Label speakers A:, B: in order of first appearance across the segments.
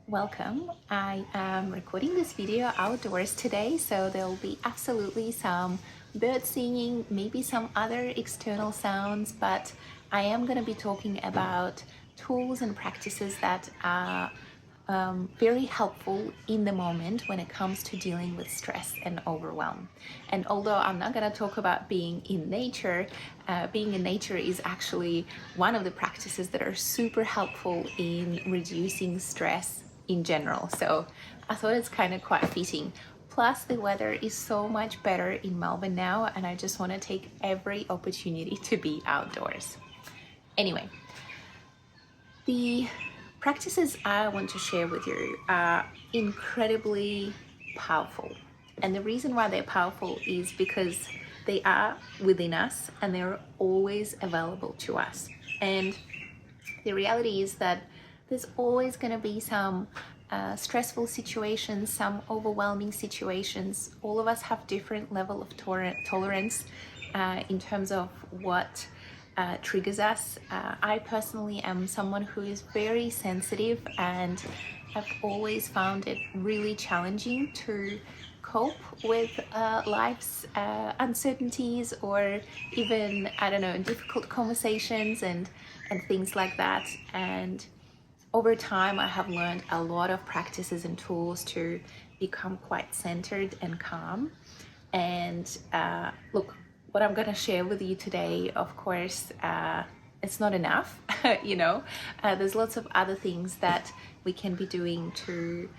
A: Welcome. I am recording this video outdoors today, so there will be absolutely some bird singing, maybe some other external sounds, but I am going to be talking about tools and practices that are very helpful in the moment when it comes to dealing with stress and overwhelm. And although I'm not going to talk about being in nature, being in nature is actually one of the practices that are super helpful in reducing stress in general. So I thought it's kind of quite fitting. Plus, the weather is so much better in Melbourne now, and I just want to take every opportunity to be outdoors. Anyway, the practices I want to share with you are incredibly powerful. And the reason why they're powerful is because they are within us and they're always available to us. And the reality is that there's always going to be some stressful situations, some overwhelming situations. All of us have different level of tolerance in terms of what triggers us. I personally am someone who is very sensitive, and I've always found it really challenging to cope with life's uncertainties, or even, I don't know, difficult conversations and things like that. And over time, I have learned a lot of practices and tools to become quite centered and calm. And look, what I'm going to share with you today, of course, it's not enough. There's lots of other things that we can be doing to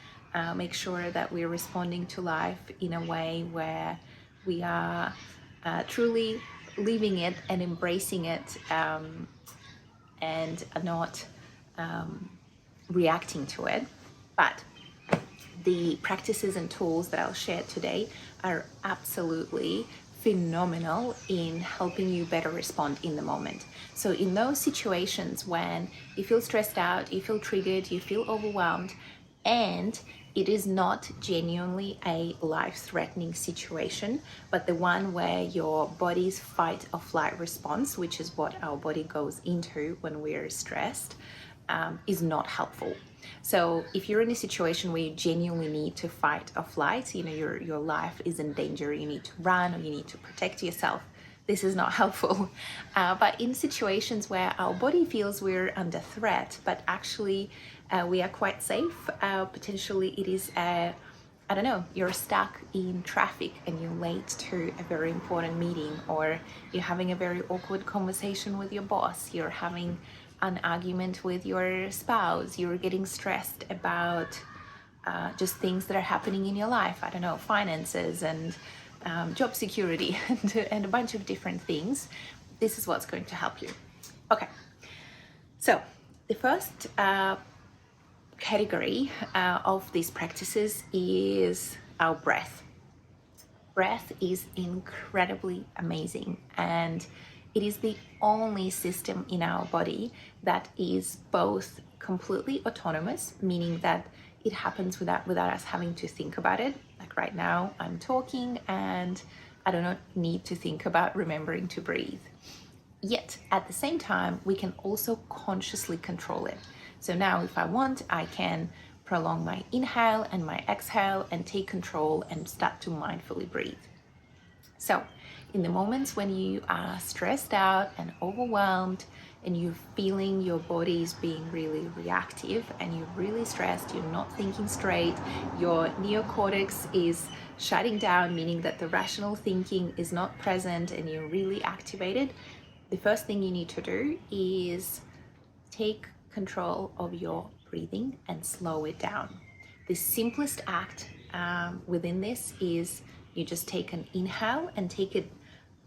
A: make sure that we're responding to life in a way where we are truly living it and embracing it, and not reacting to it. But the practices and tools that I'll share today are absolutely phenomenal in helping you better respond in the moment. So in those situations when you feel stressed out, you feel triggered, you feel overwhelmed, and it is not genuinely a life-threatening situation, but the one where your body's fight or flight response, which is what our body goes into when we're stressed, is not helpful. So if you're in a situation where you genuinely need to fight or flight, your life is in danger, you need to run or you need to protect yourself, this is not helpful. But in situations where our body feels we're under threat, but actually we are quite safe, potentially it is I don't know, you're stuck in traffic and you're late to a very important meeting, or you're having a very awkward conversation with your boss, you're having an argument with your spouse, you're getting stressed about just things that are happening in your life, I don't know, finances and job security and a bunch of different things. This is what's going to help you. Okay, so the first category of these practices is our breath. Breath is incredibly amazing, and it is the only system in our body that is both completely autonomous, meaning that it happens without us having to think about it. Like right now, I'm talking and I do not need to think about remembering to breathe. Yet at the same time, we can also consciously control it. So now if I want, I can prolong my inhale and my exhale and take control and start to mindfully breathe. So in the moments when you are stressed out and overwhelmed and you're feeling your body is being really reactive and you're really stressed, you're not thinking straight, your neocortex is shutting down, meaning that the rational thinking is not present and you're really activated, the first thing you need to do is take control of your breathing and slow it down. The simplest act within this is you just take an inhale and take it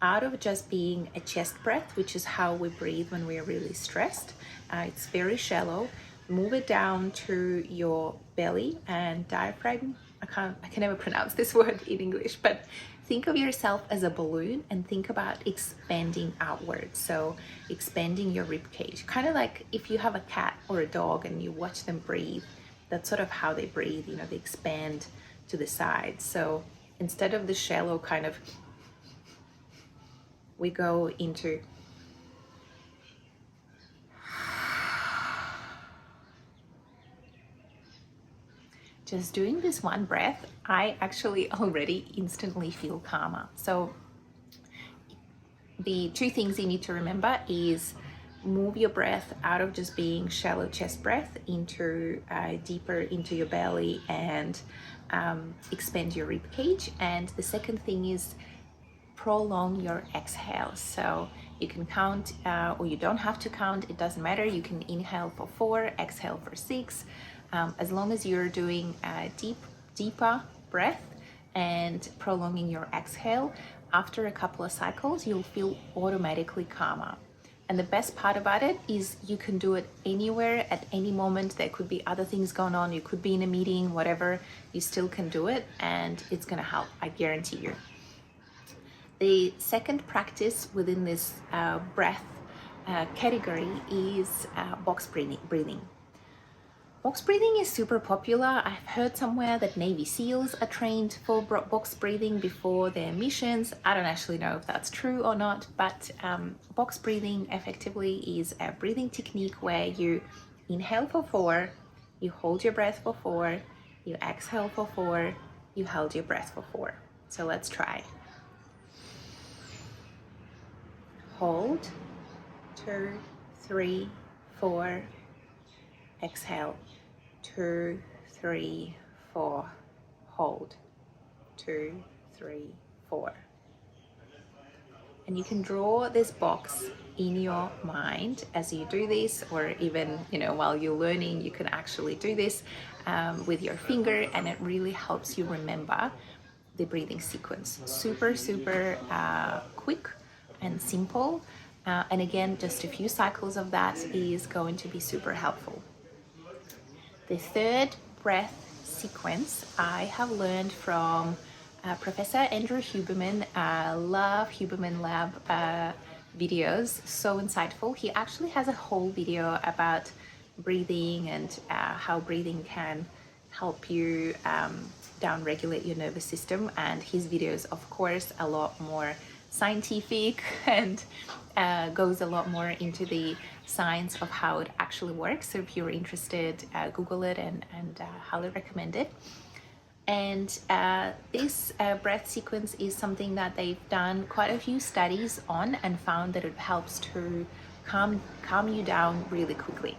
A: out of just being a chest breath, which is how we breathe when we're really stressed. It's very shallow. Move it down to your belly and diaphragm. I can never pronounce this word in English, but think of yourself as a balloon and think about expanding outwards. So expanding your rib cage, kind of like if you have a cat or a dog and you watch them breathe, that's sort of how they breathe, they expand to the sides. So instead of the shallow kind of, we go into just doing this one breath, I actually already instantly feel calmer. So the two things you need to remember is move your breath out of just being shallow chest breath into deeper into your belly and expand your rib cage. And the second thing is prolong your exhale. So you can count or you don't have to count, it doesn't matter. You can inhale for 4, exhale for 6, as long as you're doing a deeper breath and prolonging your exhale. After a couple of cycles, you'll feel automatically calmer. And the best part about it is you can do it anywhere at any moment. There could be other things going on. You could be in a meeting, whatever, you still can do it, and it's gonna help, I guarantee you. The second practice within this breath category is box breathing. Box breathing is super popular. I've heard somewhere that Navy SEALs are trained for box breathing before their missions. I don't actually know if that's true or not, but box breathing effectively is a breathing technique where you inhale for 4, you hold your breath for 4, you exhale for 4, you hold your breath for 4. So let's try. Hold, 2, 3, 4, exhale, 2, 3, 4, hold, 2, 3, 4. And you can draw this box in your mind as you do this, or even, while you're learning, you can actually do this with your finger, and it really helps you remember the breathing sequence. Super quick and simple. And again, just a few cycles of that is going to be super helpful. The third breath sequence I have learned from Professor Andrew Huberman. I love Huberman Lab videos, so insightful. He actually has a whole video about breathing and how breathing can help you down-regulate your nervous system. And his videos, of course, a lot more scientific and goes a lot more into the science of how it actually works. So if you're interested, Google it and highly recommend it. And this breath sequence is something that they've done quite a few studies on and found that it helps to calm you down really quickly.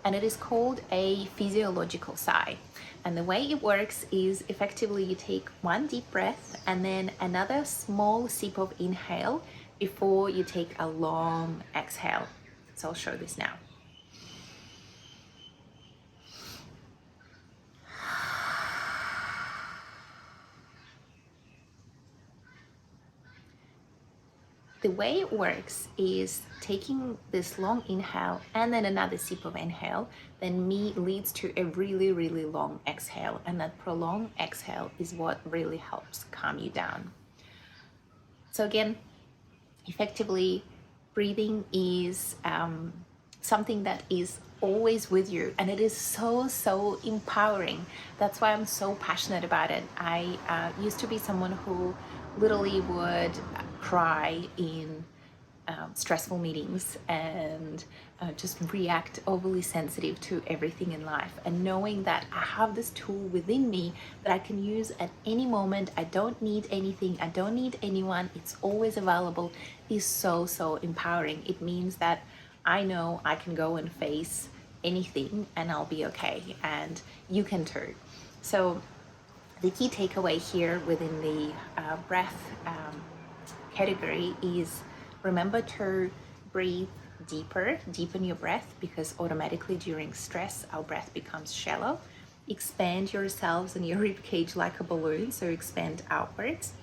A: And it is called a physiological sigh. And the way it works is effectively you take one deep breath and then another small sip of inhale before you take a long exhale. So I'll show this now. The way it works is taking this long inhale and then another sip of inhale, then leads to a really long exhale. And that prolonged exhale is what really helps calm you down. So again, effectively, breathing is something that is always with you, and it is so empowering. That's why I'm so passionate about it. I used to be someone who literally would cry in stressful meetings and just react overly sensitive to everything in life. And knowing that I have this tool within me that I can use at any moment, I don't need anything, I don't need anyone, it's always available, is so empowering. It means that I know I can go and face anything and I'll be okay, and you can too. So the key takeaway here within the breath category is remember to breathe deeper, deepen your breath, because automatically during stress our breath becomes shallow. Expand yourselves and your rib cage like a balloon, so expand outwards.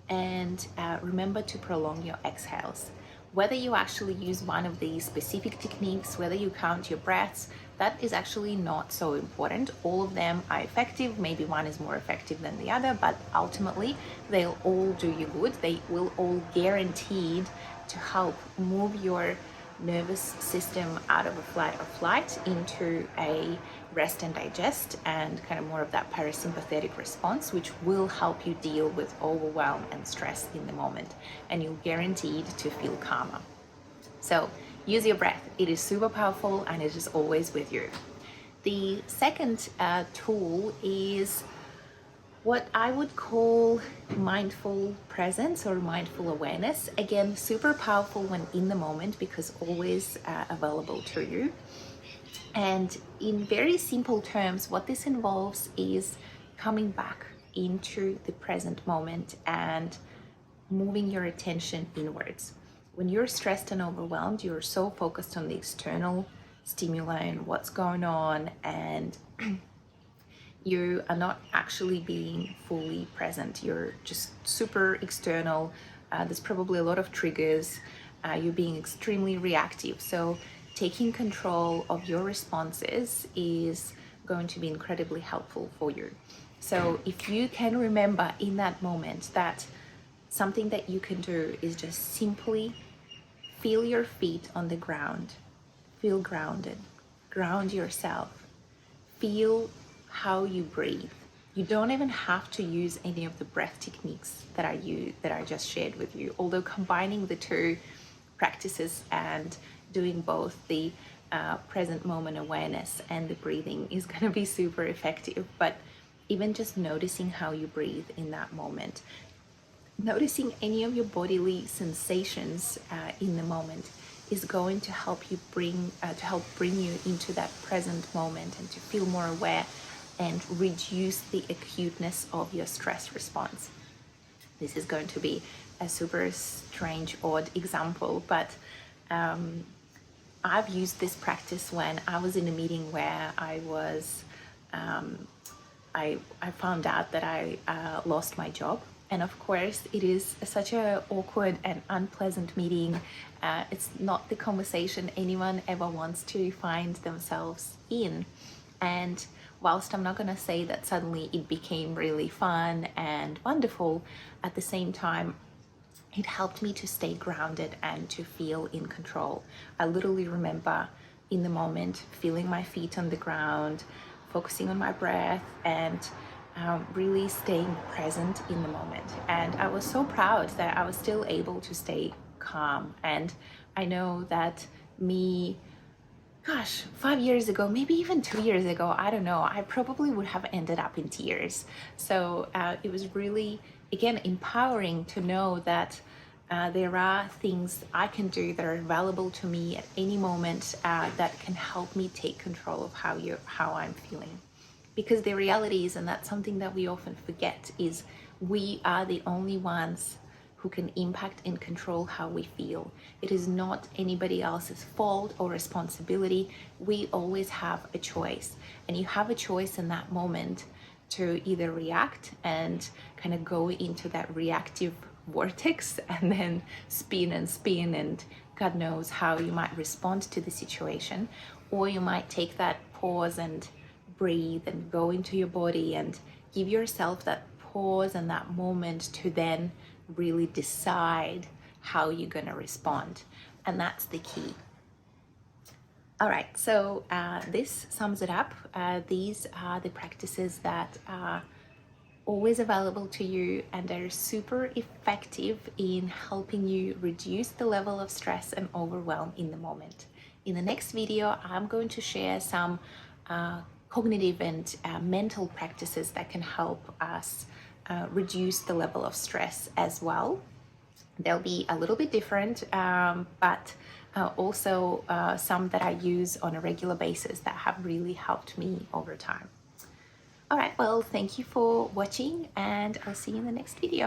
A: And remember to prolong your exhales. Whether you actually use one of these specific techniques, whether you count your breaths, that is actually not so important. All of them are effective. Maybe one is more effective than the other, but ultimately they'll all do you good. They will all guaranteed to help move your nervous system out of a fight or flight into a rest and digest, and kind of more of that parasympathetic response, which will help you deal with overwhelm and stress in the moment, and you're guaranteed to feel calmer. So use your breath. It is super powerful and it is always with you. The second tool is what I would call mindful presence or mindful awareness. Again, super powerful when in the moment because always available to you. And in very simple terms, what this involves is coming back into the present moment and moving your attention inwards. When you're stressed and overwhelmed, you're so focused on the external stimuli and what's going on, and you are not actually being fully present. You're just super external. There's probably a lot of triggers. You're being extremely reactive. So taking control of your responses is going to be incredibly helpful for you. So if you can remember in that moment that something that you can do is just simply feel your feet on the ground, feel grounded, ground yourself, feel how you breathe. You don't even have to use any of the breath techniques that I just shared with you, although combining the two practices and doing both the present moment awareness and the breathing is going to be super effective. But even just noticing how you breathe in that moment, noticing any of your bodily sensations in the moment is going to help you bring you into that present moment and to feel more aware and reduce the acuteness of your stress response. This is going to be a super strange, odd example, but I've used this practice when I was in a meeting where I found out that I lost my job. And of course, it is such an awkward and unpleasant meeting. It's not the conversation anyone ever wants to find themselves in. And whilst I'm not going to say that suddenly it became really fun and wonderful, at the same time, it helped me to stay grounded and to feel in control. I literally remember in the moment feeling my feet on the ground, focusing on my breath, and really staying present in the moment. And I was so proud that I was still able to stay calm. And I know that me, 5 years ago, maybe even 2 years ago, I don't know, I probably would have ended up in tears. So it was really, again, empowering to know that there are things I can do that are available to me at any moment that can help me take control of how I'm feeling. Because the reality is, and that's something that we often forget, is we are the only ones who can impact and control how we feel. It is not anybody else's fault or responsibility. We always have a choice. And you have a choice in that moment to either react and kind of go into that reactive vortex and then spin and God knows how you might respond to the situation, or you might take that pause and breathe and go into your body and give yourself that pause and that moment to then really decide how you're going to respond. And that's the key. All right, so this sums it up. These are the practices that are always available to you and are super effective in helping you reduce the level of stress and overwhelm in the moment. In the next video, I'm going to share some cognitive and mental practices that can help us reduce the level of stress as well. They'll be a little bit different, but also some that I use on a regular basis that have really helped me over time. All right, well, thank you for watching, and I'll see you in the next video.